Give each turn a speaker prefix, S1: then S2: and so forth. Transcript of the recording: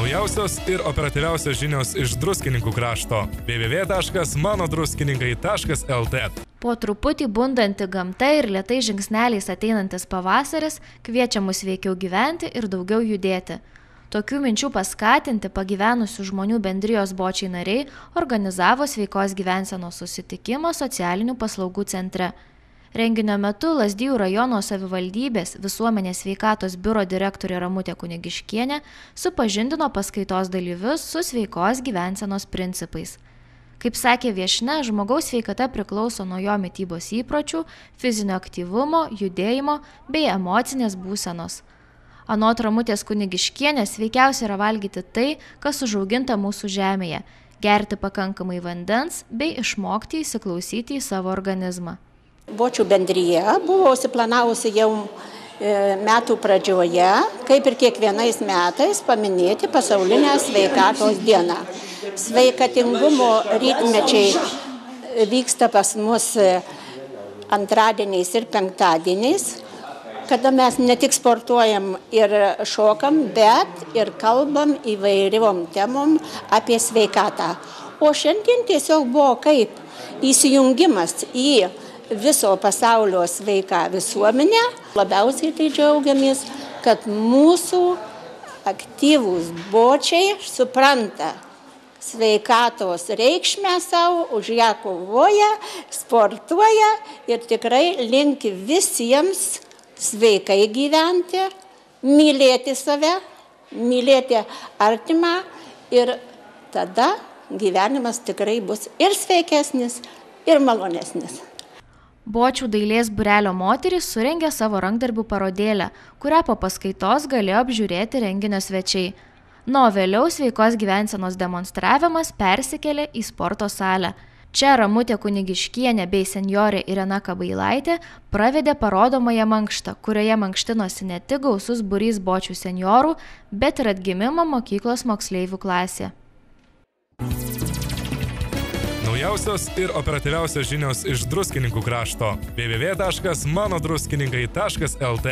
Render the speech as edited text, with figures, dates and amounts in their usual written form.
S1: Naujausios ir operatyviausios žinios iš Druskininkų krašto. www.manodruskininkai.lt.
S2: Po truputį bundanti gamta ir lėtai žingsneliais ateinantis pavasaris kviečia mus veikiau gyventi ir daugiau judėti. Tokių minčių paskatinti pagyvenusių žmonių bendrijos Bočiai nariai organizavo sveikos gyvensenos susitikimą socialinių paslaugų centre. Renginio metu Lazdijų rajono savivaldybės visuomenės sveikatos biuro direktorė Ramutė Kunigiškienė supažindino paskaitos dalyvius su sveikos gyvensenos principais. Kaip sakė viešnia, žmogaus sveikata priklauso nuo jo mitybos įpročių, fizinio aktyvumo, judėjimo bei emocinės būsenos. Anot Ramutės Kunigiškienės sveikiausia yra valgyti tai, kas užauginta mūsų žemėje, gerti pakankamai vandens bei išmokti įsiklausyti į savo organizmą.
S3: Bočių bendrija buvo užsiplanavusi jau metų pradžioje, kaip ir kiekvienais metais, paminėti pasaulinę sveikatos dieną. Sveikatingumo rytmečiai vyksta pas mus antradieniais ir penktadieniais, kada mes ne tik sportuojam ir šokam, bet ir kalbam įvairiom temom apie sveikatą. O šiandien tiesiog buvo kaip įsijungimas į viso pasaulio sveiką visuomenę. Labiausiai tai džiaugiamės, kad mūsų aktyvūs bočiai supranta sveikatos reikšmę savo, už ją kovoja, sportuoja ir tikrai linki visiems sveikai gyventi, mylėti save, mylėti artimą ir tada gyvenimas tikrai bus ir sveikesnis, ir malonesnis.
S2: Bočių dailės būrelio moterys surengė savo rankdarbių parodėlę, kurią po paskaitos galėjo apžiūrėti renginio svečiai. O vėliau sveikos gyvensenos demonstravimas persikėlė į sporto salę. Čia Ramutė Kunigiškienė bei senjorė Irena Kabailaitė pravedė parodomąją mankštą, kurioje mankštinosi ne tik gausus būrys bočių senjorų, bet ir atgimimo mokyklos moksleivių klasė.
S1: Naujausios ir operatyviausios žinios iš Druskininkų krašto. www.manodruskininkai.lt